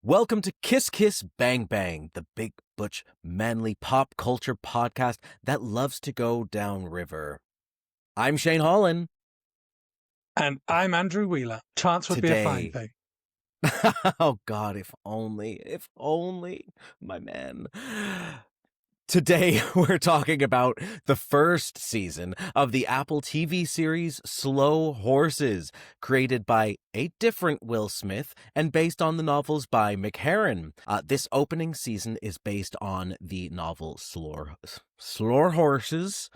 Welcome to Kiss Kiss Bang Bang, the big, butch, manly pop culture podcast that loves to go downriver. I'm Shane Hollon. And I'm Andrew Wheeler. Chance would be a fine thing. Oh God, if only, my man. Today, we're talking about the first season of the Apple TV series Slow Horses, created by a different Will Smith and based on the novels by Mick This opening season is based on the novel Slow Horses,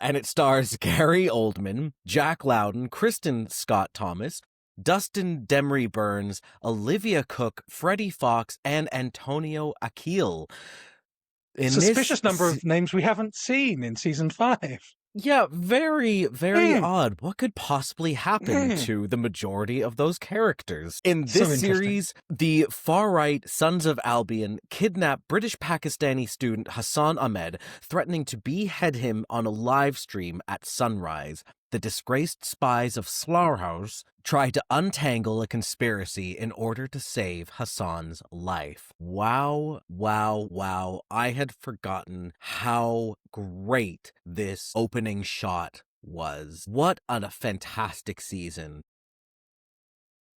and it stars Gary Oldman, Jack Lowden, Kristin Scott Thomas, Dustin Demery Burns, Olivia Cook, Freddie Fox, and Antonio Akil. Suspicious number of names we haven't seen in season 5. Yeah, very, very odd. What could possibly happen to the majority of those characters? In this series, the far-right Sons of Albion kidnap British Pakistani student Hassan Ahmed, threatening to behead him on a live stream at sunrise. The disgraced spies of Slaughterhouse try to untangle a conspiracy in order to save Hassan's life. Wow. I had forgotten how great this opening shot was. What a fantastic season.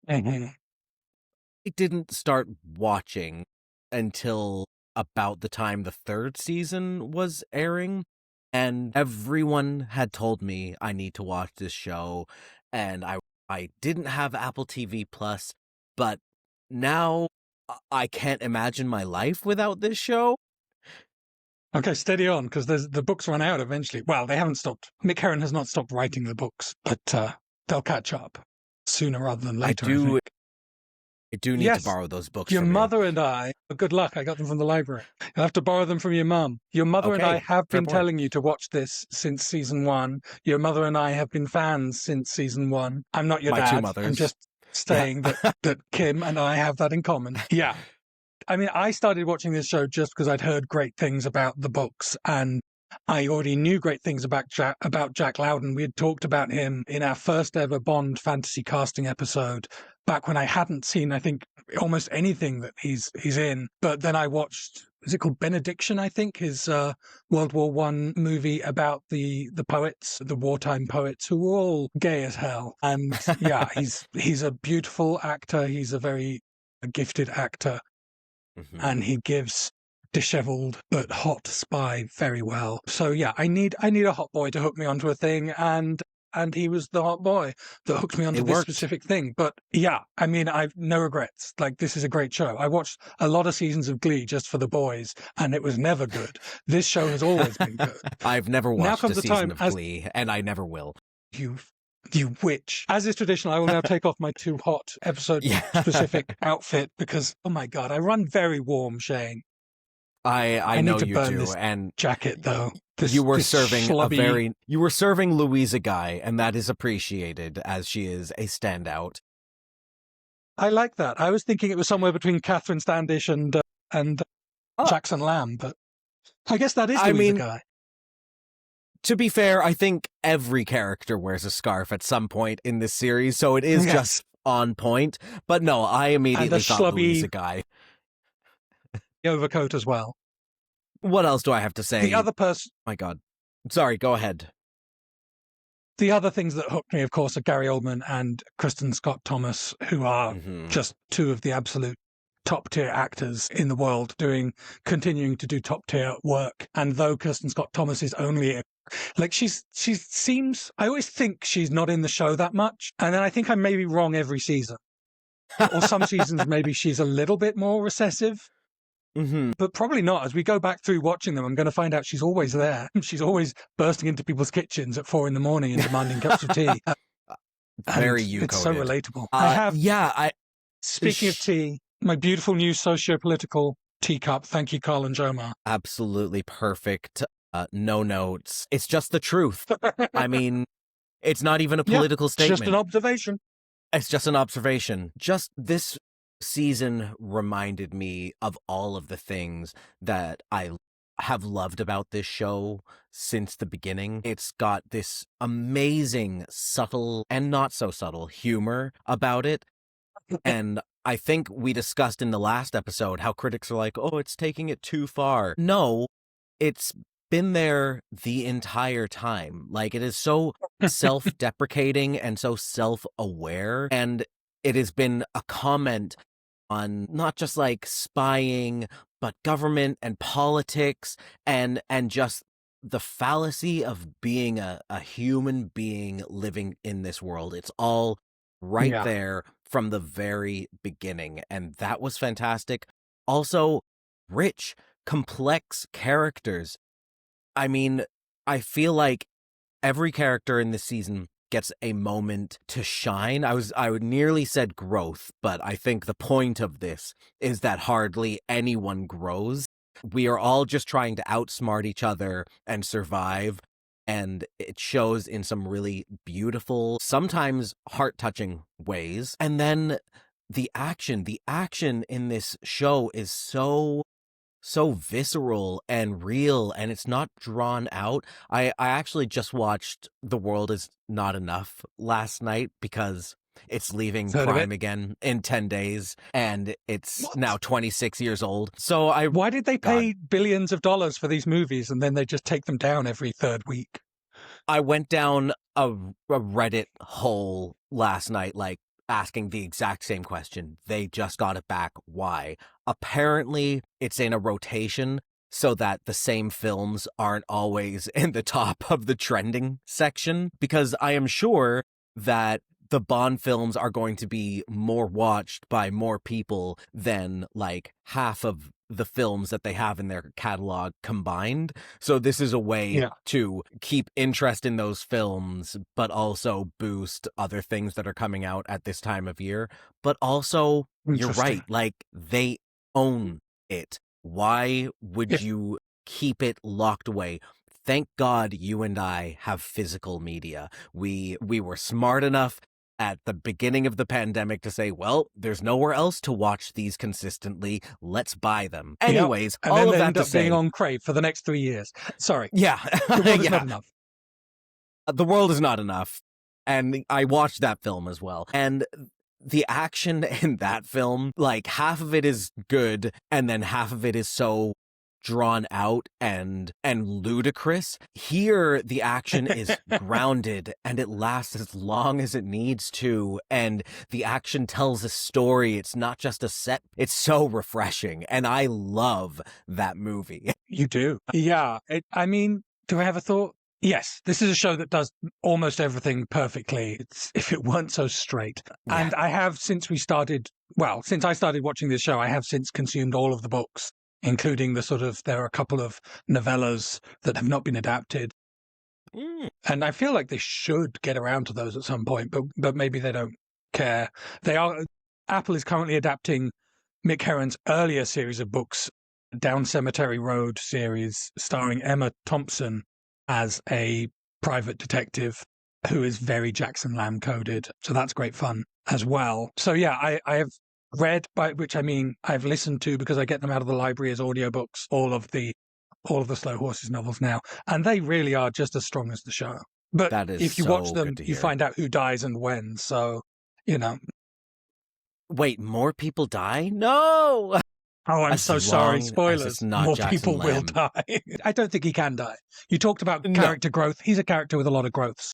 Mm-hmm. I didn't start watching until about the time the third season was airing. And everyone had told me I need to watch this show, and I didn't have Apple TV Plus, but now I can't imagine my life without this show. Okay, steady on, because the books run out eventually. Well, they haven't stopped. Mick Herron has not stopped writing the books, but they'll catch up sooner rather than later. I do need to borrow those books Your from mother and I, good luck, I got them from the library. You'll have to borrow them from your mum. Your mother and I have been telling you to watch this since season 1. Your mother and I have been fans since season 1. I'm not your dad. Two mothers. I'm just saying that Kim and I have that in common. Yeah. I mean, I started watching this show just because I'd heard great things about the books, and I already knew great things about Jack Lowden. We had talked about him in our first ever Bond fantasy casting episode back when I hadn't seen, I think, almost anything that he's in. But then I watched, is it called Benediction, I think, his World War I movie about the poets, the wartime poets, who were all gay as hell. And yeah, he's a beautiful actor. He's a very gifted actor. Mm-hmm. And he gives disheveled but hot spy very well. So yeah, I need a hot boy to hook me onto a thing, and he was the hot boy that hooked me onto this specific thing. But yeah, I mean, I've no regrets. Like, this is a great show. I watched a lot of seasons of Glee just for the boys, and it was never good. This show has always been good. I've never watched a season of Glee, and I never will. You witch. As is traditional, I will now take off my too hot episode-specific outfit because, oh my God, I run very warm, Shane. I know you do, this and jacket though. You were serving Louisa Guy, and that is appreciated as she is a standout. I like that. I was thinking it was somewhere between Catherine Standish and Jackson Lamb, but I guess that is Louisa Guy. To be fair, I think every character wears a scarf at some point in this series, so it is just on point. But no, I immediately thought Louisa Guy. Overcoat as well. What else do I have to say? The other person... My God. Sorry, go ahead. The other things that hooked me, of course, are Gary Oldman and Kristin Scott Thomas, who are just two of the absolute top-tier actors in the world, continuing to do top-tier work. And though Kristin Scott Thomas is only... she seems... I always think she's not in the show that much. And then I think I may be wrong every season. Or some seasons, maybe she's a little bit more recessive. Mm-hmm. But probably not. As we go back through watching them, I'm going to find out she's always there. She's always bursting into people's kitchens at 4 a.m. and demanding cups of tea. Very you-coded. It's so relatable. Speaking of tea, my beautiful new socio-political teacup. Thank you, Carl and Jomar. Absolutely perfect. No notes. It's just the truth. I mean, it's not even a political statement. It's just an observation. It's just an observation. Just this season reminded me of all of the things that I have loved about this show since the beginning. It's got this amazing, subtle and not so subtle humor about it. And I think we discussed in the last episode how critics are like, oh, it's taking it too far. No, it's been there the entire time. Like, it is so self-deprecating and so self-aware. And it has been a comment on not just like spying, but government and politics and just the fallacy of being a human being living in this world. It's all right Yeah. there from the very beginning. And that was fantastic. Also, rich, complex characters. I mean, I feel like every character in this season gets a moment to shine. I would nearly said growth, but I think the point of this is that hardly anyone grows. We are all just trying to outsmart each other and survive. And it shows in some really beautiful, sometimes heart-touching ways. And then the action in this show is so visceral and real, and it's not drawn out. I actually just watched The World Is Not Enough last night because it's leaving Heard of Prime it? again in 10 days, and it's What? now 26 years old. So Why did they God, pay billions of dollars for these movies and then they just take them down every third week? I went down a Reddit hole last night, like, asking the exact same question. They just got it back. Why? Apparently, it's in a rotation so that the same films aren't always in the top of the trending section, because I am sure that the Bond films are going to be more watched by more people than like half of the films that they have in their catalog combined. So this is a way to keep interest in those films, but also boost other things that are coming out at this time of year. But also, you're right, like, they own it. Why would you keep it locked away? Thank God you and I have physical media. We were smart enough at the beginning of the pandemic to say, well, there's nowhere else to watch these consistently. Let's buy them. Anyways, and all then of they that end to up say, being on Crave for the next 3 years. Sorry. yeah, The World Is yeah, Not Enough. The World Is Not Enough. And I watched that film as well. And the action in that film, like, half of it is good, and then half of it is so drawn out and ludicrous. Here, the action is grounded and it lasts as long as it needs to, and the action tells a story. It's not just a set. It's so refreshing, and I love that movie. You do. Yeah. I mean, do I have a thought? Yes, this is a show that does almost everything perfectly. If it weren't so straight. Yeah. And I have, since I started watching this show, I have since consumed all of the books, including there are a couple of novellas that have not been adapted. And I feel like they should get around to those at some point, but maybe they don't care. Apple is currently adapting Mick Herron's earlier series of books, Down Cemetery Road series, starring Emma Thompson as a private detective who is very Jackson Lamb coded. So that's great fun as well. So yeah, I have read, by which I mean I've listened to, because I get them out of the library as audiobooks, all of the Slow Horses novels now, and they really are just as strong as the show. But That is if you so watch them, good to you hear. find out who dies and when. So, you know. Wait, more people die? No! Oh, I'm As so sorry. long as Spoilers. it's not More Jackson people will Lamb. die. I don't think he can die. You talked about No. character growth. He's a character with a lot of growths.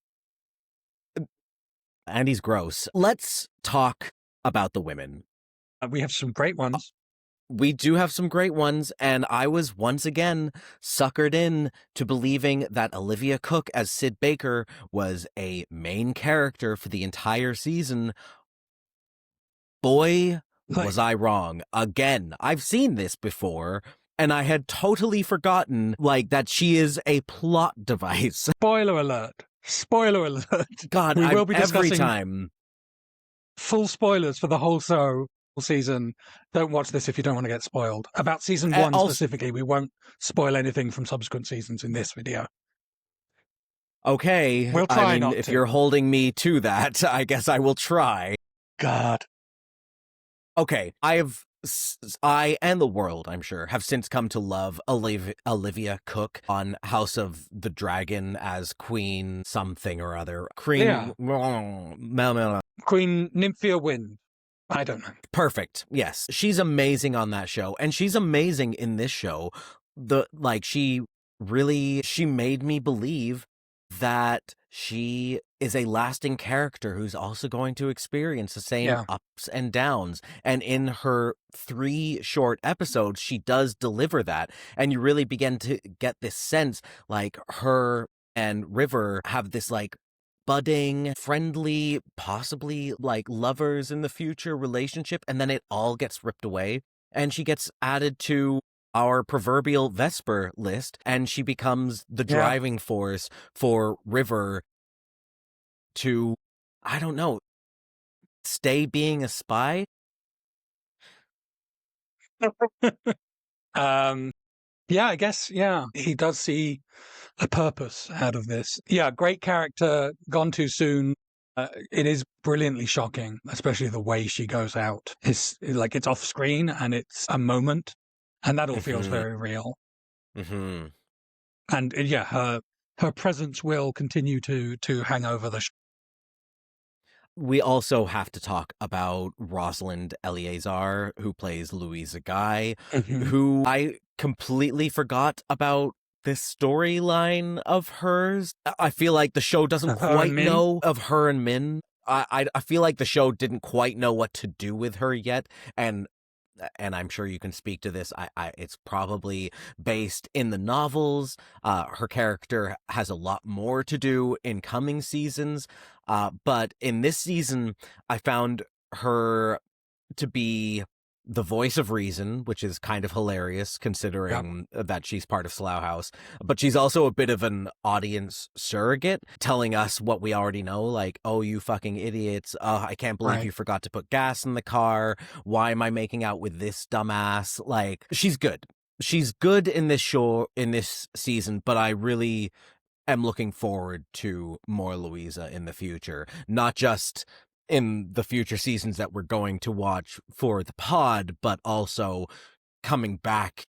And he's gross. Let's talk about the women. We have some great ones. We do have some great ones, and I was once again suckered in to believing that Olivia Cooke as Sid Baker was a main character for the entire season. Boy, was I wrong. Again, I've seen this before, and I had totally forgotten, like, that she is a plot device. Spoiler alert. Spoiler alert. God, We will be every discussing time. full spoilers for the whole season. Don't watch this if you don't want to get spoiled. About season 1 specifically, we won't spoil anything from subsequent seasons in this video. Okay, We'll try I mean, not if to. you're holding me to that, I guess I will try. God. Okay, I have I and the world, I'm sure, have since come to love Olivia Cook on House of the Dragon as Queen something or other. Yeah. Queen Queen Nymphia Wind. I don't know. Perfect. Yes. She's amazing on that show. And she's amazing in this show. She made me believe that she is a lasting character who's also going to experience the same ups and downs. And in her 3 short episodes, she does deliver that. And you really begin to get this sense like her and River have this like budding, friendly, possibly like lovers in the future relationship, and then it all gets ripped away. And she gets added to our proverbial Vesper list, and she becomes the driving force for River to, I don't know, stay being a spy. Yeah, I guess, he does see a purpose out of this. Yeah, great character, gone too soon. It is brilliantly shocking, especially the way she goes out. It's like it's off screen and it's a moment, and that all feels very real. Mm-hmm. And her presence will continue to hang over the show. We also have to talk about Rosalind Eleazar, who plays Louisa Guy, who I completely forgot about this storyline of hers. I feel like the show doesn't quite know of her and Min. I feel like the show didn't quite know what to do with her yet, and I'm sure you can speak to this. It's probably based in the novels. Her character has a lot more to do in coming seasons. But in this season, I found her to be the voice of reason, which is kind of hilarious considering that she's part of Slough House. But she's also a bit of an audience surrogate, telling us what we already know, like, oh, you fucking idiots. I can't believe you forgot to put gas in the car. Why am I making out with this dumbass? Like, she's good. She's good in this show, in this season, but I really am looking forward to more Louisa in the future. Not just in the future seasons that we're going to watch for the pod, but also coming back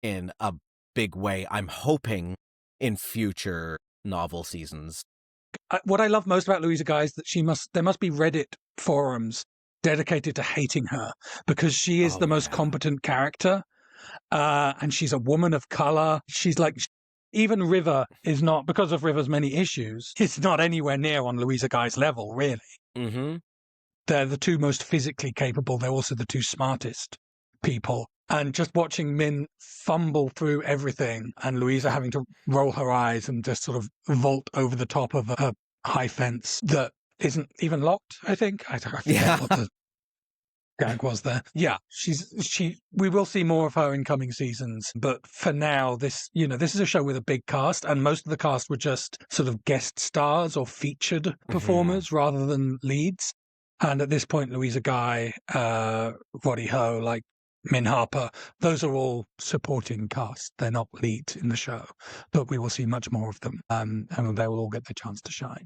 in a big way, I'm hoping, in future novel seasons. What I love most about Louisa Guy is that there must be Reddit forums dedicated to hating her, because she is the most competent character, and she's a woman of color. She's like, even River is not, because of River's many issues, it's not anywhere near on Louisa Guy's level, really. Mm-hmm. They're the 2 most physically capable. They're also the 2 smartest people. And just watching Min fumble through everything and Louisa having to roll her eyes and just sort of vault over the top of a high fence that isn't even locked, I think. I forget what the gag was there. Yeah, we will see more of her in coming seasons. But for now, this is a show with a big cast, and most of the cast were just sort of guest stars or featured performers rather than leads. And at this point, Louisa Guy, Roddy Ho, like Min Harper, those are all supporting cast. They're not leads in the show, but we will see much more of them, and they will all get the chance to shine.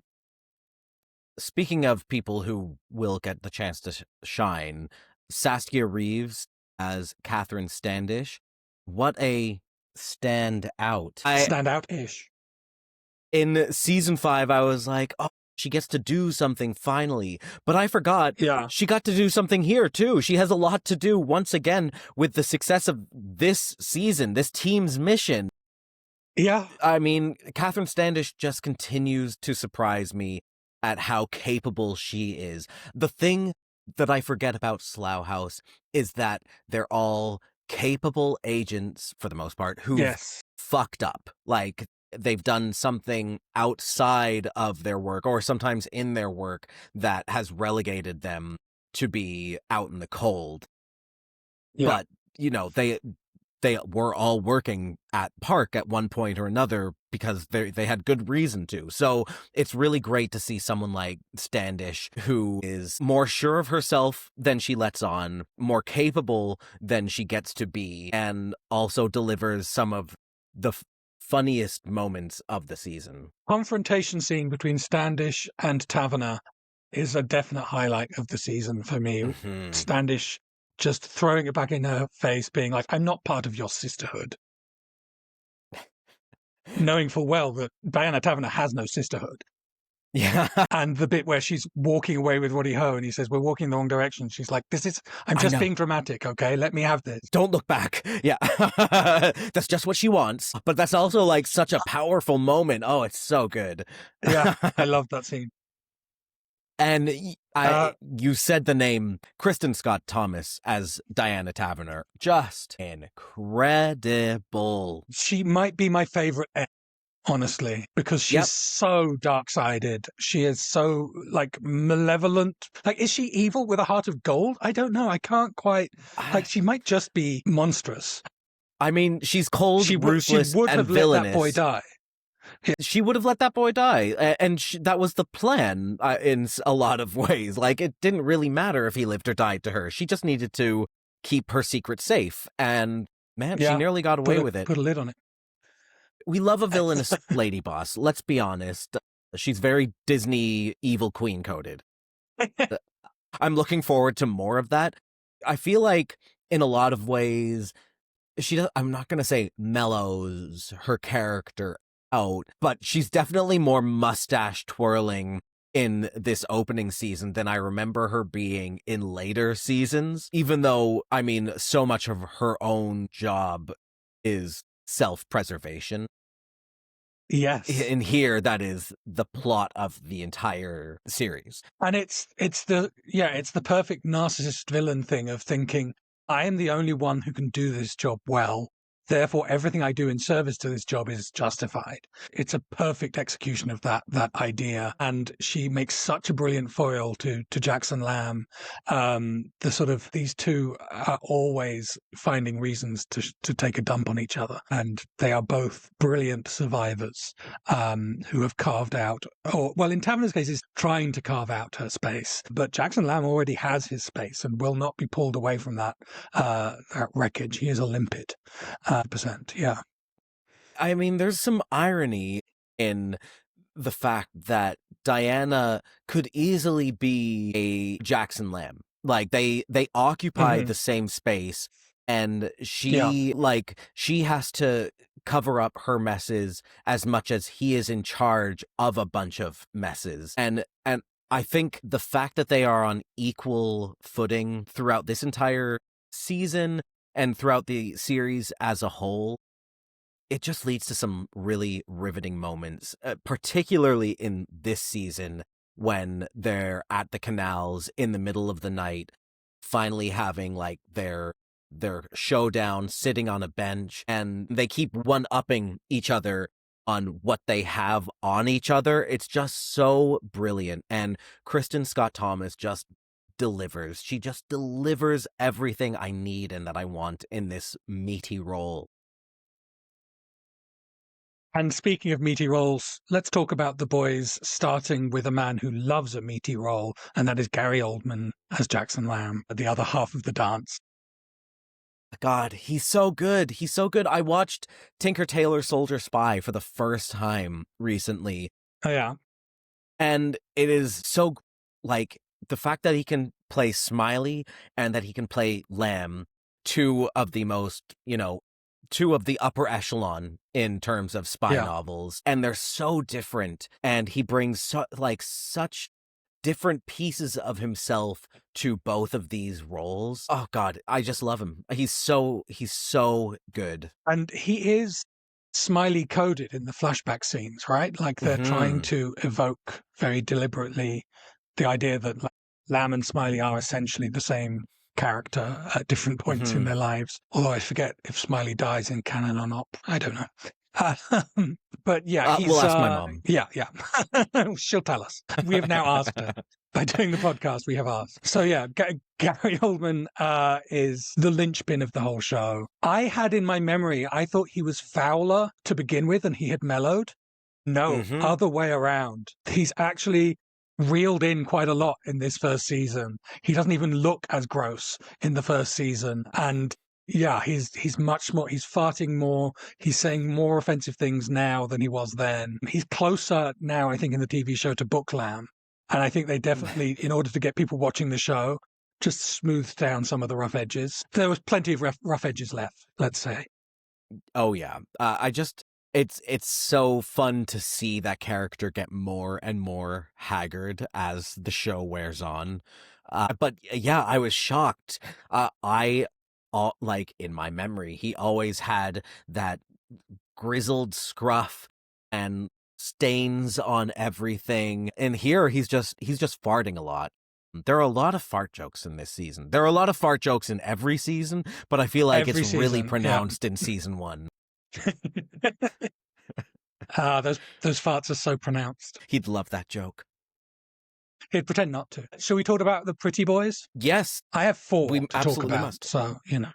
Speaking of people who will get the chance to shine, Saskia Reeves as Catherine Standish. What a standout. Standout-ish. In season 5, I was like, oh, she gets to do something finally. But I forgot she got to do something here, too. She has a lot to do, once again, with the success of this season, this team's mission. Yeah. I mean, Catherine Standish just continues to surprise me at how capable she is. The thing that I forget about Slough House is that they're all capable agents, for the most part, who fucked up. Like, they've done something outside of their work, or sometimes in their work, that has relegated them to be out in the cold. But, they were all working at Park at one point or another because they had good reason to. So it's really great to see someone like Standish, who is more sure of herself than she lets on, more capable than she gets to be, and also delivers some of the funniest moments of the season. Confrontation scene between Standish and Taverner is a definite highlight of the season for me. Standish just throwing it back in her face, being like, I'm not part of your sisterhood. Knowing full well that Diana Taverner has no sisterhood. Yeah. And the bit where she's walking away with Roddy Ho and he says, we're walking in the wrong direction. She's like, I'm just being dramatic, okay? Let me have this. Don't look back. Yeah. That's just what she wants. But that's also like such a powerful moment. Oh, it's so good. Yeah, I love that scene. And you said the name Kristin Scott Thomas as Diana Taverner. Just incredible. She might be my favorite, honestly, because she's so dark-sided. She is so, like, malevolent. Like, is she evil with a heart of gold? I don't know. I can't quite... Like, she might just be monstrous. I mean, she's cold, ruthless, she would and have villainous. let that boy die. She would have let that boy die, and that was the plan in a lot of ways. Like, it didn't really matter if he lived or died to her. She just needed to keep her secret safe, and man, she nearly got away with it. Put a lid on it. We love a villainous lady boss. Let's be honest. She's very Disney evil queen coded. I'm looking forward to more of that. I feel like in a lot of ways, I'm not going to say mellows her character out, but she's definitely more mustache twirling in this opening season than I remember her being in later seasons, even though, I mean, so much of her own job is self-preservation. Yes. In here, that is the plot of the entire series. And it's the perfect narcissist villain thing of thinking, I am the only one who can do this job well. Therefore, everything I do in service to this job is justified. It's a perfect execution of that idea. And she makes such a brilliant foil to Jackson Lamb. The sort of, these two are always finding reasons to take a dump on each other. And they are both brilliant survivors who have carved out, in Taverner's case, is trying to carve out her space. But Jackson Lamb already has his space and will not be pulled away from that wreckage. He is a limpet. 100%, yeah. I mean, there's some irony in the fact that Diana could easily be a Jackson Lamb. Like, they occupy the same space, and she has to cover up her messes as much as he is in charge of a bunch of messes. And I think the fact that they are on equal footing throughout this entire season and throughout the series as a whole, it just leads to some really riveting moments, particularly in this season when they're at the canals in the middle of the night, finally having like their showdown, sitting on a bench, and they keep one-upping each other on what they have on each other. It's just so brilliant. And Kristin Scott Thomas just delivers. She just delivers everything I need and that I want in this meaty role. And speaking of meaty roles, let's talk about the boys, starting with a man who loves a meaty role, and that is Gary Oldman as Jackson Lamb, the other half of the dance. God, he's so good. He's so good. I watched Tinker Tailor Soldier Spy for the first time recently. Oh, yeah. And it is so, like, the fact that he can play Smiley and that he can play Lamb, two of the upper echelon in terms of spy novels, and they're so different, and he brings such different pieces of himself to both of these roles. Oh God, I just love him. He's so good. And he is Smiley coded in the flashback scenes, right? Like they're trying to evoke very deliberately the idea that Lamb and Smiley are essentially the same character at different points in their lives. Although I forget if Smiley dies in canon or not. I don't know. But yeah, we'll ask my mom. Yeah. She'll tell us. We have now asked her. By doing the podcast, we have asked. So yeah, Gary Oldman is the linchpin of the whole show. I had in my memory, I thought he was Fowler to begin with and he had mellowed. No, other way around. He's actually reeled in quite a lot in this first season. He doesn't even look as gross in the first season. And yeah, he's much more, he's farting more. He's saying more offensive things now than he was then. He's closer now, I think, in the TV show to Book Lamb. And I think they definitely, in order to get people watching the show, just smoothed down some of the rough edges. There was plenty of rough edges left, let's say. Oh yeah. It's so fun to see that character get more and more haggard as the show wears on. But yeah, I was shocked. Like in my memory, he always had that grizzled scruff and stains on everything. And here he's just farting a lot. There are a lot of fart jokes in this season. There are a lot of fart jokes in every season, but I feel like Every it's really season, pronounced in season 1. Those farts are so pronounced. He'd love that joke. He'd pretend not to. Shall we talk about the pretty boys? Yes. I have 4 we to absolutely talk about, must. so, you know.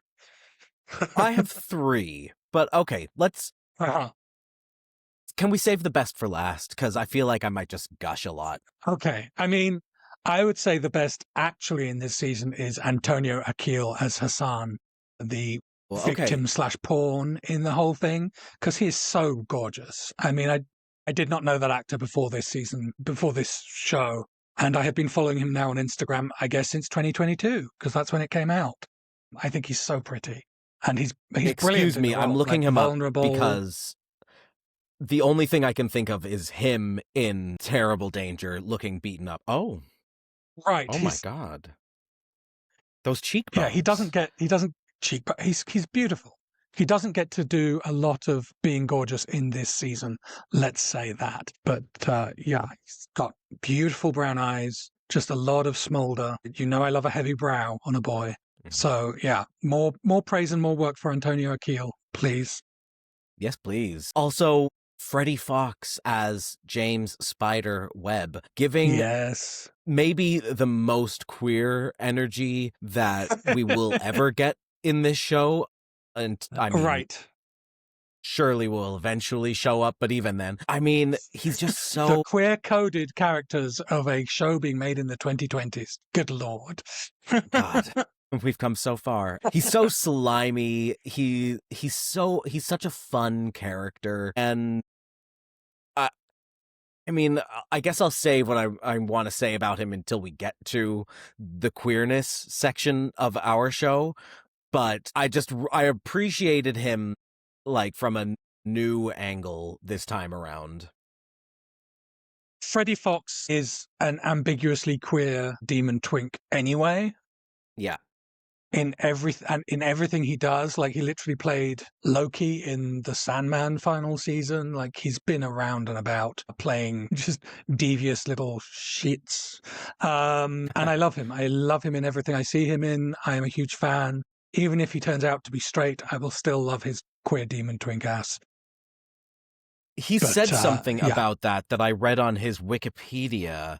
I have 3, but okay, let's... Uh-huh. Can we save the best for last? Because I feel like I might just gush a lot. Okay. I mean, I would say the best actually in this season is Antonio Akil as Hassan, the victim / pawn in the whole thing, because he is so gorgeous. I mean, I did not know that actor before this season, before this show, and I have been following him now on Instagram, I guess, since 2022, because that's when it came out. I think he's so pretty, and he's brilliant. Excuse me, I'm looking him up because the only thing I can think of is him in terrible danger, looking beaten up. Oh, right. Oh my God, those cheekbones. Yeah, he doesn't cheekbone. He's beautiful. He doesn't get to do a lot of being gorgeous in this season, let's say that. But yeah, he's got beautiful brown eyes, just a lot of smolder. You know I love a heavy brow on a boy. So yeah, more praise and more work for Antonio Akil, please. Yes, please. Also, Freddie Fox as James Spider Webb, giving maybe the most queer energy that we will ever get in this show. And I mean, Shirley will eventually show up, but even then, I mean, he's just so... The queer-coded characters of a show being made in the 2020s. Good Lord. God. We've come so far. He's so slimy. He's such a fun character. And I mean, I guess I'll save what I want to say about him until we get to the queerness section of our show. But I appreciated him like from a new angle this time around. Freddie Fox is an ambiguously queer demon twink anyway. Yeah. In everything he does, like he literally played Loki in the Sandman final season. Like he's been around and about playing just devious little shits. And I love him. I love him in everything I see him in. I am a huge fan. Even if he turns out to be straight, I will still love his queer demon twink ass. He said something about that I read on his Wikipedia.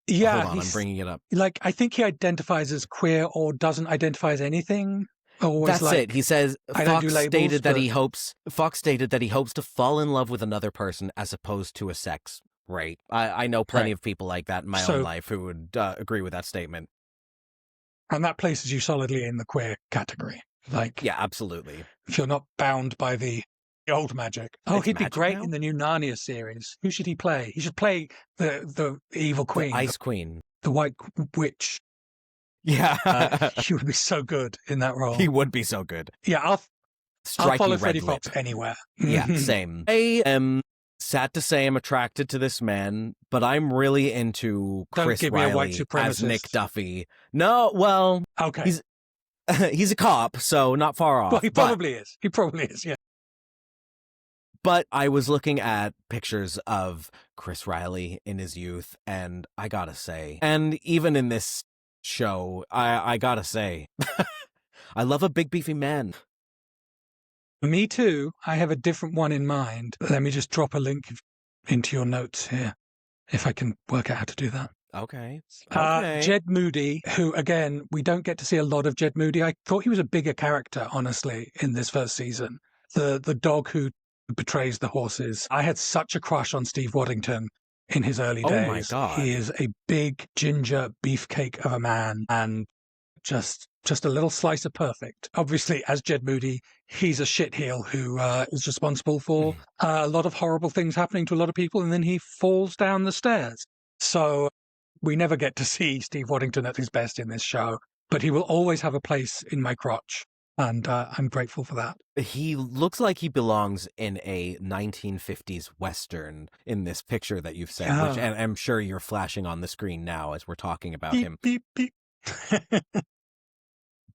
Yeah, hold on, I'm bringing it up. Like, I think he identifies as queer or doesn't identify as anything. That's it. He says Fox stated that he hopes to fall in love with another person as opposed to a sex. Right. I know plenty of people like that in my own life who would agree with that statement. And that places you solidly in the queer category. Like, yeah, absolutely. If you're not bound by the old magic. Oh, he'd be great in the new Narnia series. Who should he play? He should play the evil queen. The Ice Queen. The White Witch. Yeah. He would be so good in that role. He would be so good. Yeah, I'll follow Freddie Fox anywhere. Yeah, same. I am sad to say I'm attracted to this man, but I'm really into Chris Riley as Nick Duffy. No, well, okay. He's a cop, so not far off. Well, he probably is. He probably is, yeah. But I was looking at pictures of Chris Riley in his youth, and I gotta say, and even in this show, I gotta say, I love a big beefy man. Me too. I have a different one in mind. Let me just drop a link into your notes here, if I can work out how to do that. Okay. Jed Moody, who, again, we don't get to see a lot of Jed Moody. I thought he was a bigger character, honestly, in this first season. The dog who betrays the horses. I had such a crush on Steve Waddington in his early days. Oh my God. He is a big ginger beefcake of a man and just a little slice of perfect. Obviously, as Jed Moody, he's a shitheel who is responsible for a lot of horrible things happening to a lot of people, and then he falls down the stairs. So We never get to see Steve Waddington at his best in this show, but he will always have a place in my crotch, and I'm grateful for that. He looks like he belongs in a 1950s Western in this picture that you've sent, which and I'm sure you're flashing on the screen now as we're talking about beep, him. Beep, beep.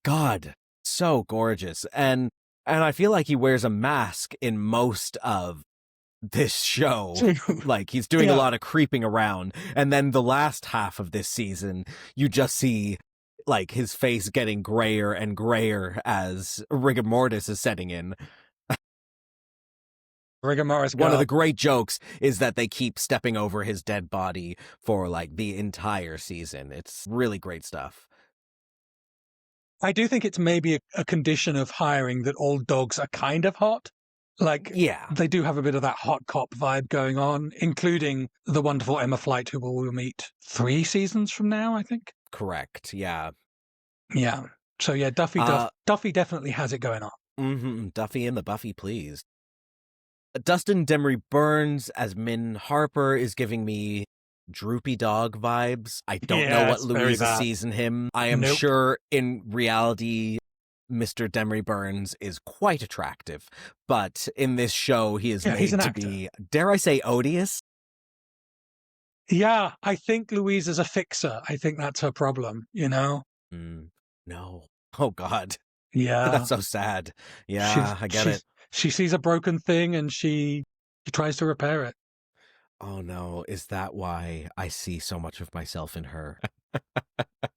God, so gorgeous. And I feel like he wears a mask in most of this show. Like, he's doing a lot of creeping around. And then the last half of this season, you just see like his face getting grayer and grayer as rigor mortis is setting in. Rigor mortis. One of the great jokes is that they keep stepping over his dead body for like the entire season. It's really great stuff. I do think it's maybe a condition of hiring that all dogs are kind of hot. Like, yeah, they do have a bit of that hot cop vibe going on, including the wonderful Emma Flight, who we'll meet 3 seasons from now, I think. Correct. Yeah. Yeah. So yeah, Duffy definitely has it going on. Mm-hmm. Duffy and the Buffy, please. Dustin Demery Burns as Min Harper is giving me droopy dog vibes. I don't know what Louisa sees in him. I am sure in reality, Mr. Demery Burns is quite attractive, but in this show, he is made to be, dare I say, odious? Yeah, I think Louisa's a fixer. I think that's her problem, you know? No. Oh, God. Yeah. That's so sad. Yeah, I get it. She sees a broken thing and she tries to repair it. Oh, no. Is that why I see so much of myself in her?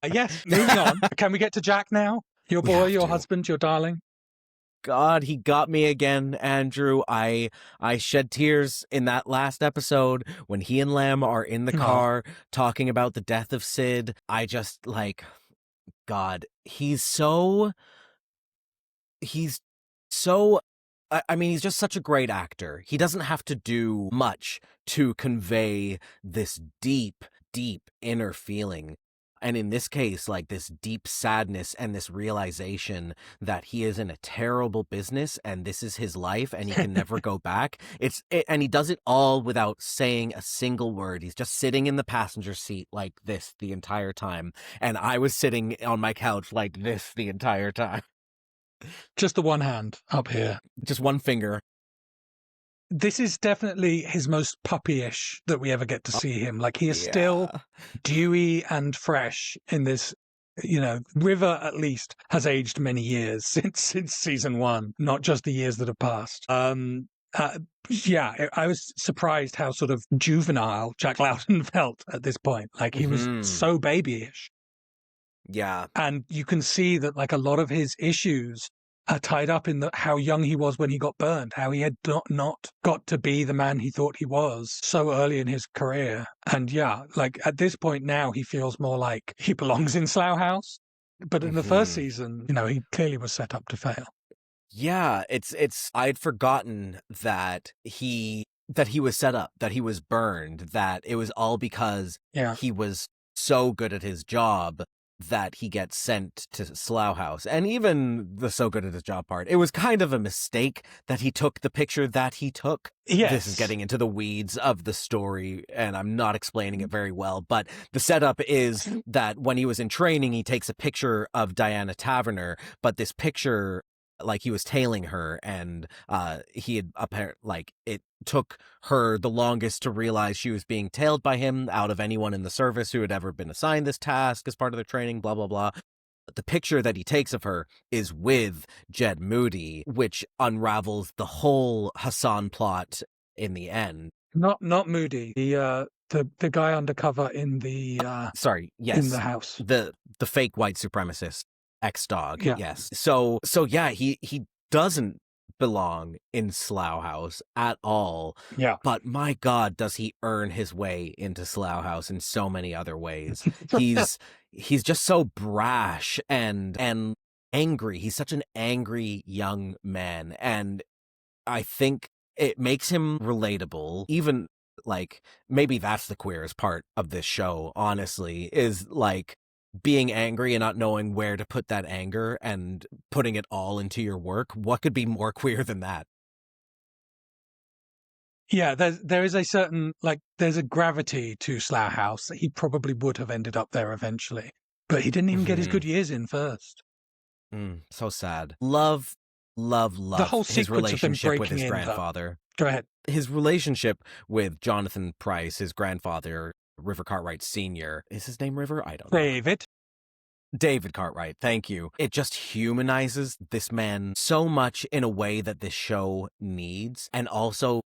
Yes, moving on. Can we get to Jack now? Your boy, your husband, your darling? God, he got me again, Andrew. I shed tears in that last episode when he and Lem are in the car talking about the death of Sid. I just, like, God, he's so, I mean, he's just such a great actor. He doesn't have to do much to convey this deep, deep inner feeling. And in this case, like this deep sadness and this realization that he is in a terrible business and this is his life and he can never go back. And he does it all without saying a single word. He's just sitting in the passenger seat like this the entire time. And I was sitting on my couch like this the entire time. Just the one hand up here. Just one finger. This is definitely his most puppyish that we ever get to see him. Like, he is still dewy and fresh in this, you know, River at least has aged many years since season 1, not just the years that have passed. I was surprised how sort of juvenile Jack Lowden felt at this point. Like, he was so babyish. Yeah. And you can see that, like, a lot of his issues are tied up in how young he was when he got burned, how he had not got to be the man he thought he was so early in his career. And yeah, like at this point now, he feels more like he belongs in Slough House. But in the first season, you know, he clearly was set up to fail. Yeah, I'd forgotten that he was set up, that he was burned, that it was all because he was so good at his job that he gets sent to Slough House. And even the so good at his job part, it was kind of a mistake that he took the picture that he took. Yes. This is getting into the weeds of the story, and I'm not explaining it very well, but the setup is that when he was in training, he takes a picture of Diana Taverner, but this picture, like, he was tailing her, and he had apparently, like, it took her the longest to realize she was being tailed by him out of anyone in the service who had ever been assigned this task as part of their training, blah, blah, blah. But the picture that he takes of her is with Jed Moody, which unravels the whole Hassan plot in the end. Not Moody, the guy undercover in the in the house, the fake white supremacist ex-dog. Yes. So yeah, he doesn't belong in Slough House at all. Yeah. But my God, does he earn his way into Slough House in so many other ways. He's just so brash and angry. He's such an angry young man. And I think it makes him relatable. Even, like, maybe that's the queerest part of this show, honestly, is like being angry and not knowing where to put that anger and putting it all into your work. What could be more queer than that? Yeah, there is a certain, like, there's a gravity to Slough House that he probably would have ended up there eventually. But he didn't even get his good years in first. So sad. Love The whole his sequence of them relationship with breaking his in, though. grandfather. Go ahead. His relationship with Jonathan Pryce, his grandfather, River Cartwright Sr. Is his name River? I don't know. David Cartwright, thank you. It just humanizes this man so much in a way that this show needs. And also,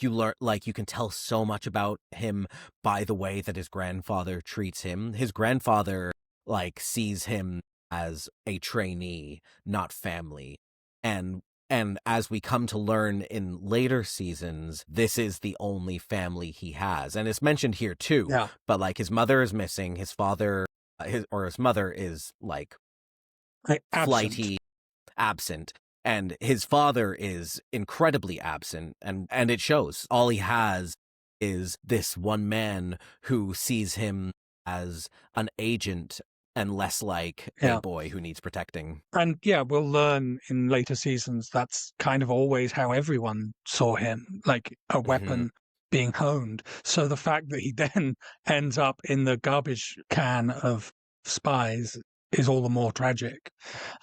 you learn, like, you can tell so much about him by the way that his grandfather treats him. His grandfather, like, sees him as a trainee, not family. And as we come to learn in later seasons, this is the only family he has. And it's mentioned here too. Yeah. But like his mother is missing, his father his mother is like flighty, absent. And his father is incredibly absent, and it shows. All he has is this one man who sees him as an agent and less like a boy who needs protecting. And yeah, we'll learn in later seasons that's kind of always how everyone saw him, like a weapon being honed. So the fact that he then ends up in the garbage can of spies is all the more tragic.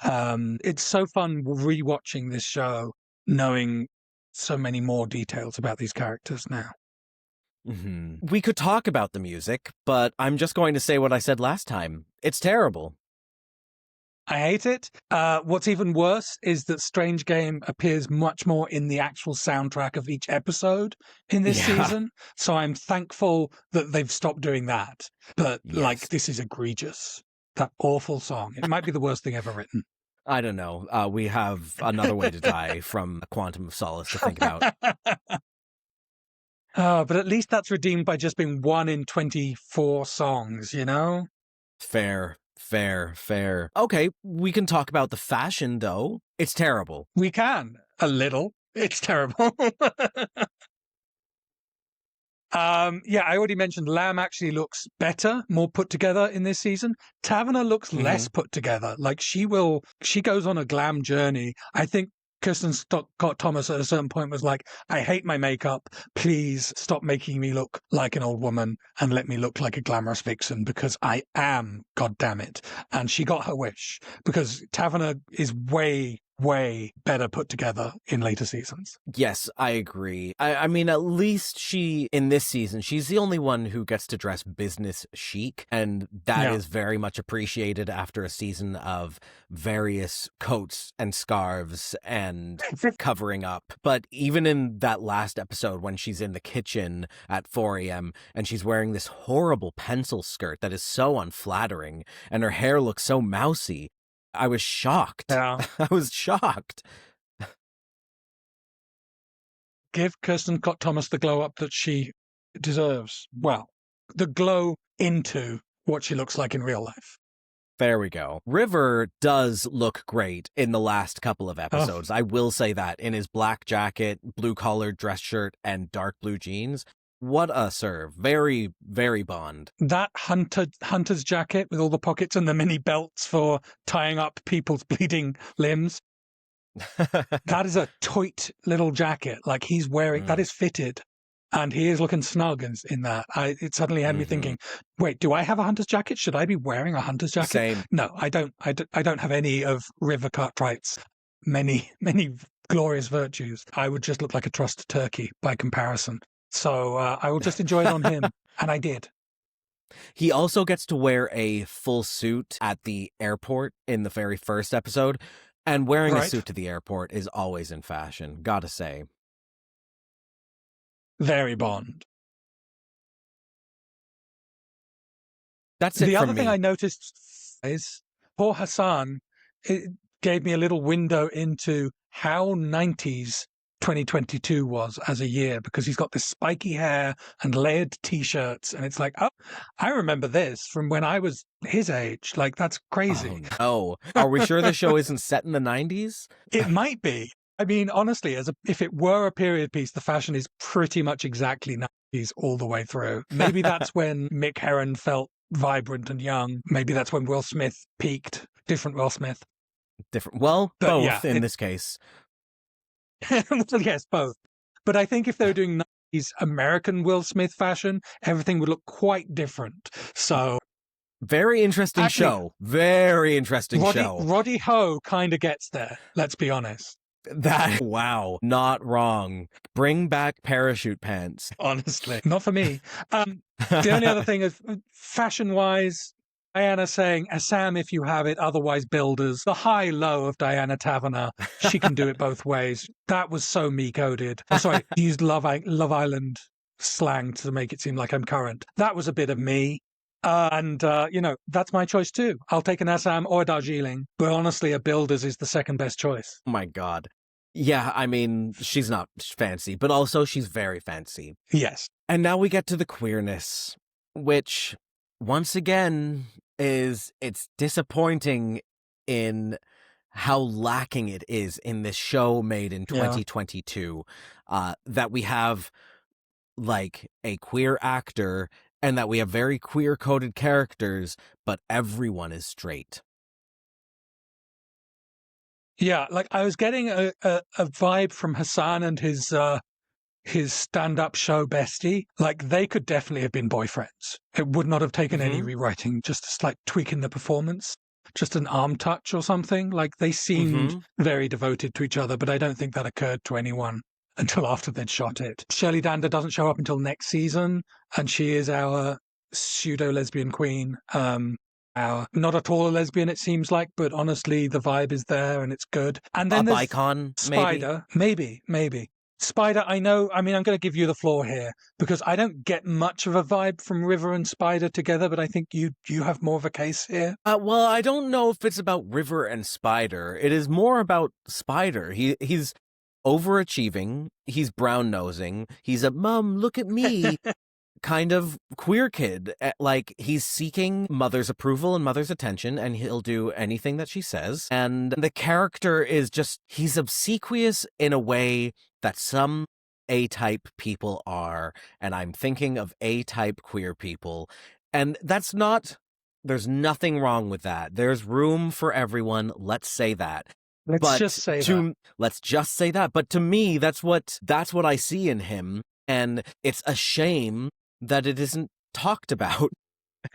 It's so fun rewatching this show, knowing so many more details about these characters now. We could talk about the music, but I'm just going to say what I said last time. It's terrible. I hate it. What's even worse is that Strange Game appears much more in the actual soundtrack of each episode in this season. So I'm thankful that they've stopped doing that. But like, this is egregious. That awful song. It might be the worst thing ever written. I don't know. We have Another Way to Die from Quantum of Solace to think about. But at least that's redeemed by just being 1 in 24 songs, you know? Fair. Okay, we can talk about the fashion, though. It's terrible. We can. A little. It's terrible. I already mentioned Lamb actually looks better, more put together in this season. Taverner looks less put together. Like she goes on a glam journey. I think Kristin Scott Thomas at a certain point was like, I hate my makeup. Please stop making me look like an old woman and let me look like a glamorous vixen because I am, God damn it. And she got her wish because Taverner is way better put together in later seasons. Yes, I agree. I mean, at least in this season, she's the only one who gets to dress business chic, and that is very much appreciated after a season of various coats and scarves and covering up. But even in that last episode when she's in the kitchen at 4 a.m. and she's wearing this horrible pencil skirt that is so unflattering and her hair looks so mousy, I was shocked. Yeah. I was shocked. Give Kristin Scott Thomas the glow up that she deserves. Well, the glow into what she looks like in real life. There we go. River does look great in the last couple of episodes. I will say that, in his black jacket, blue-collared dress shirt, and dark blue jeans. What a serve. Very, very Bond. That hunter's jacket with all the pockets and the mini belts for tying up people's bleeding limbs. That is a tight little jacket. Like he's wearing, that is fitted. And he is looking snug in that. It suddenly had me thinking, wait, do I have a hunter's jacket? Should I be wearing a hunter's jacket? Same. No, I don't have any of River Cartwright's many glorious virtues. I would just look like a trussed turkey by comparison. So I will just enjoy it on him. And I did. He also gets to wear a full suit at the airport in the very first episode. And wearing a suit to the airport is always in fashion, gotta say. Very Bond. That's it The for other me. thing I noticed is poor Hassan, it gave me a little window into how 90s 2022 was as a year, because he's got this spiky hair and layered t-shirts, and it's like, oh, I remember this from when I was his age. Like, that's crazy. Oh, no. Are we sure the show isn't set in the 90s? It might be. I mean, honestly, if it were a period piece, the fashion is pretty much exactly 90s all the way through. Maybe that's when Mick Herron felt vibrant and young. Maybe that's when Will Smith peaked. Different Will Smith. Well, both in this case. Yes, both. But I think if they were doing 90s American Will Smith fashion, everything would look quite different. So very interesting actually, show. Very interesting show. Roddy Ho kind of gets there, let's be honest. That, wow, not wrong. Bring back parachute pants. Honestly, not for me. The only other thing is fashion-wise, Diana saying, Assam if you have it, otherwise builders. The high-low of Diana Taverner. She can do it both ways. That was so me-coded. I'm sorry, used Love Island slang to make it seem like I'm current. That was a bit of me. That's my choice too. I'll take an Assam or a Darjeeling, but honestly, a builders is the second best choice. Oh my God. Yeah, I mean, she's not fancy, but also she's very fancy. Yes. And now we get to the queerness, which, once again, it's disappointing in how lacking it is in this show made in 2022, that we have, like, a queer actor and that we have very queer-coded characters, but everyone is straight. Yeah, like I was getting a vibe from Hassan and his stand-up show bestie. Like they could definitely have been boyfriends. It would not have taken any rewriting, just a slight tweak in the performance, just an arm touch or something. Like they seemed very devoted to each other, but I don't think that occurred to anyone until after they'd shot it. Shirley Dander doesn't show up until next season, and she is our pseudo-lesbian queen. Not at all a lesbian, it seems like, but honestly, the vibe is there and it's good. And then there's icon, Spider, maybe. Spider, I'm going to give you the floor here because I don't get much of a vibe from River and Spider together, but I think you have more of a case here. Well, I don't know if it's about River and Spider. It is more about Spider. He's overachieving. He's brown-nosing. He's a mom, look at me. kind of queer kid. Like, he's seeking mother's approval and mother's attention, and he'll do anything that she says. And the character is just, he's obsequious in a way that some A-type people are. And I'm thinking of A-type queer people. And that's not, there's nothing wrong with that. There's room for everyone. Let's say that. Let's just say that. But to me, that's what I see in him. And it's a shame that it isn't talked about.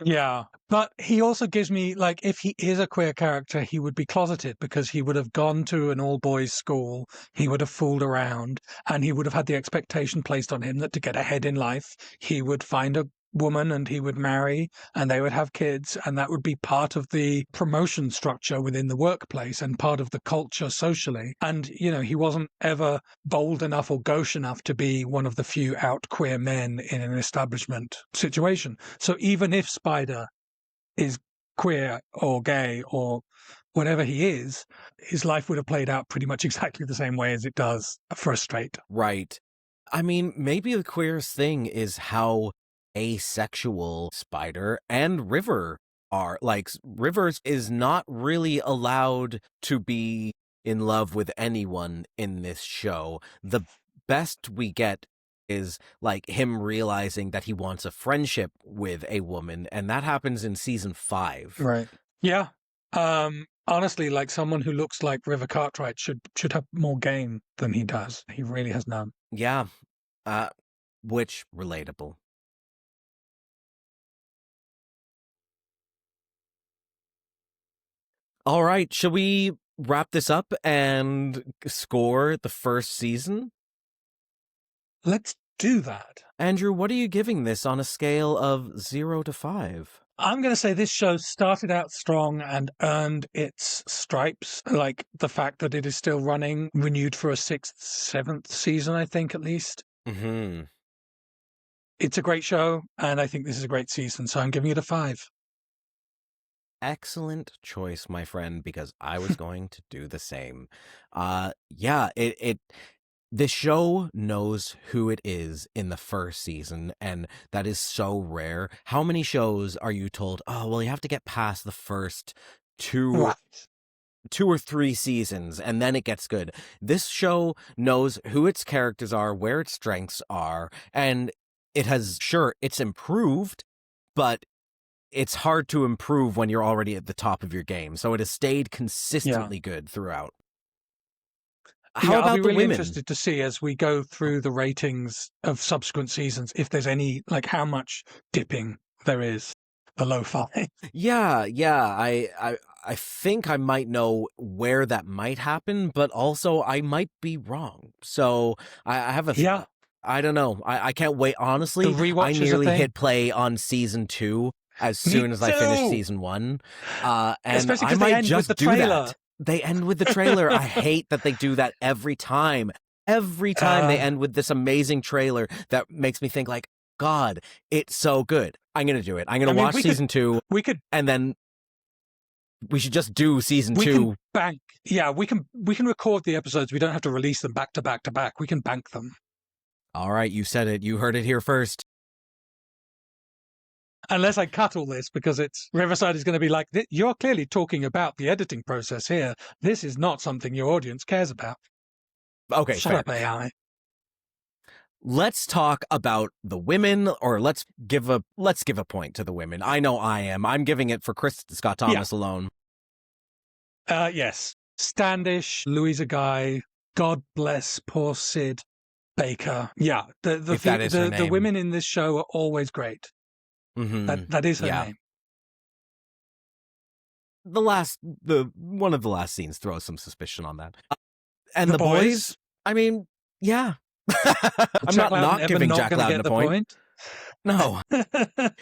Yeah. But he also gives me, like, if he is a queer character, he would be closeted because he would have gone to an all-boys school, he would have fooled around, and he would have had the expectation placed on him that to get ahead in life, he would find a woman and he would marry and they would have kids, and that would be part of the promotion structure within the workplace and part of the culture socially. And he wasn't ever bold enough or gauche enough to be one of the few out queer men in an establishment situation. So even if Spider is queer or gay or whatever he is, his life would have played out pretty much exactly the same way as it does for a straight. Right. I mean, maybe the queerest thing is how asexual Spider and River are. Like, Rivers is not really allowed to be in love with anyone in this show. The best we get is like him realizing that he wants a friendship with a woman, and that happens in season 5. Right. Yeah. Honestly, like, someone who looks like River Cartwright should have more game than he does. He really has none. Yeah. Which relatable. All right, shall we wrap this up and score the first season? Let's do that. Andrew, what are you giving this on a scale of 0 to 5? I'm going to say this show started out strong and earned its stripes, like the fact that it is still running, renewed for a 6th, 7th season, I think, at least. Mm-hmm. It's a great show, and I think this is a great season, so I'm giving it a 5. Excellent choice, my friend, because I was going to do the same. This show knows who it is in the first season, and that is so rare. How many shows are you told, oh, well, you have to get past the first two or 3 seasons, and then it gets good? This show knows who its characters are, where its strengths are, and it's improved, but it's hard to improve when you're already at the top of your game. So it has stayed consistently good throughout. How I'll about be the really women? interested to see as we go through the ratings of subsequent seasons if there's any, like, how much dipping there is below 5. Yeah, I think I might know where that might happen, but also I might be wrong. So I have a Yeah. I don't know. I can't wait. The Honestly, I rewatch is a nearly thing. hit play on season 2 as Me soon as I finished too! season 1. And Especially I because they might end with just the do trailer. that. They end with the trailer. I hate that they do that every time. Every time they end with this amazing trailer that makes me think like, God, it's so good. I'm going to do it. I'm going to watch season 2 We could and then we should just do season we 2. can bank. Yeah, we can record the episodes. We don't have to release them back to back to back. We can bank them. All right, you said it. You heard it here first. Unless I cut all this, because it's Riverside is going to be like, you're clearly talking about the editing process here. This is not something your audience cares about. Okay, Shut fair. up, AI. Let's talk about the women, or let's give a point to the women. I know I am. I'm giving it for Kristin Scott Thomas alone. Yes. Standish, Louisa Guy, God bless poor Sid Baker. Yeah, the women in this show are always great. Mm-hmm. That is her name. One of the last scenes throws some suspicion on that. And the boys, I mean, yeah. I'm not giving Jack Lowden a point. No.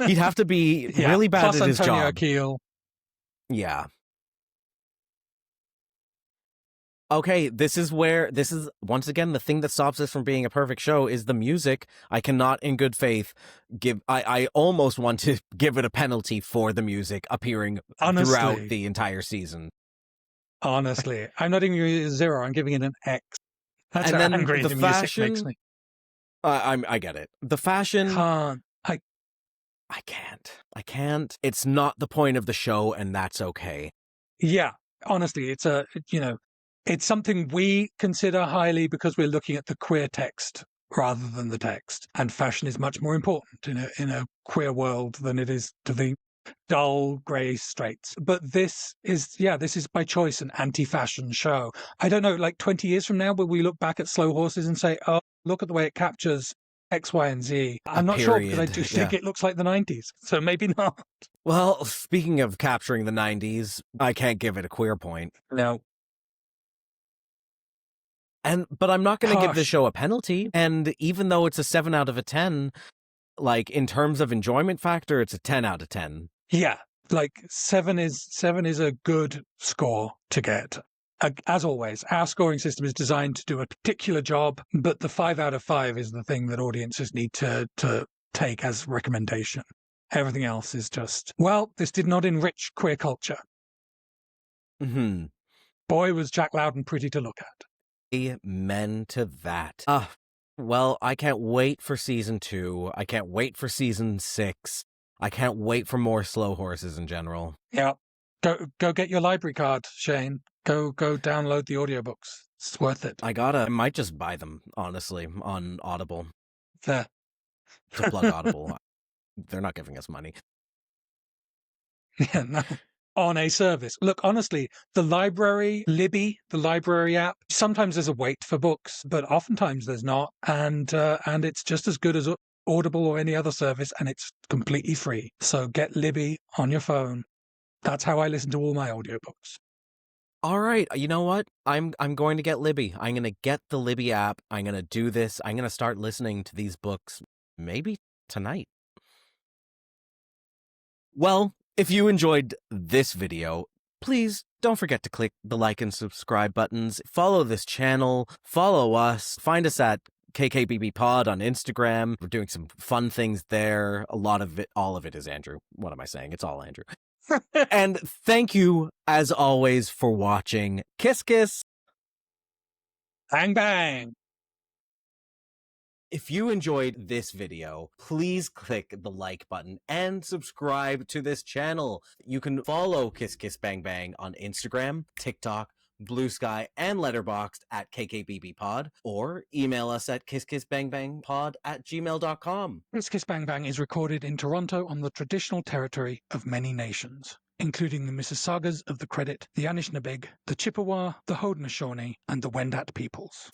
He'd have to be really bad at his job. Akil. Yeah. Okay, this is once again the thing that stops this from being a perfect show is the music. I cannot in good faith I almost want to give it a penalty for the music appearing throughout the entire season. Honestly, I'm not even giving it a 0, I'm giving it an X. That's how angry the music makes me. I get it. The fashion I can't. It's not the point of the show, and that's okay. Yeah, honestly, it's something we consider highly because we're looking at the queer text rather than the text. And fashion is much more important in a queer world than it is to the dull grey straights. But this is by choice an anti-fashion show. I don't know, like 20 years from now, will we look back at Slow Horses and say, oh, look at the way it captures X, Y, and Z. I'm not sure because I do think it looks like the 90s. So maybe not. Well, speaking of capturing the 90s, I can't give it a queer point. No. But I'm not going to give the show a penalty. And even though it's a 7 out of a 10, like in terms of enjoyment factor, it's a 10 out of 10. Yeah, like 7 is a good score to get. As always, our scoring system is designed to do a particular job, but the 5 out of 5 is the thing that audiences need to take as recommendation. Everything else is just, well, this did not enrich queer culture. Mm-hmm. Boy, was Jack Lowden pretty to look at. Amen to that. Well, I can't wait for season 2. I can't wait for season 6. I can't wait for more Slow Horses in general. Yeah. Go get your library card, Shane. Go download the audiobooks. It's worth it. I might just buy them, honestly, on Audible. Fair. To plug Audible. They're not giving us money. Yeah, no. On a service. Look, honestly, the library, Libby, the library app, sometimes there's a wait for books, but oftentimes there's not. And it's just as good as Audible or any other service, and it's completely free. So get Libby on your phone. That's how I listen to all my audiobooks. All right, you know what? I'm going to get Libby. I'm going to get the Libby app. I'm going to do this. I'm going to start listening to these books maybe tonight. Well, if you enjoyed this video, please don't forget to click the like and subscribe buttons. Follow this channel, follow us, find us at KKBB Pod on Instagram. We're doing some fun things there. All of it is Andrew. What am I saying? It's all Andrew. And thank you, as always, for watching. Kiss, kiss. Bang, bang. If you enjoyed this video, please click the like button and subscribe to this channel. You can follow Kiss Kiss Bang Bang on Instagram, TikTok, Blue Sky, and Letterboxd at KKBBpod, or email us at kisskissbangbangpod@gmail.com. Kiss Kiss Bang Bang is recorded in Toronto on the traditional territory of many nations. including the Mississaugas of the Credit, the Anishinabeg, the Chippewa, the Haudenosaunee, and the Wendat peoples.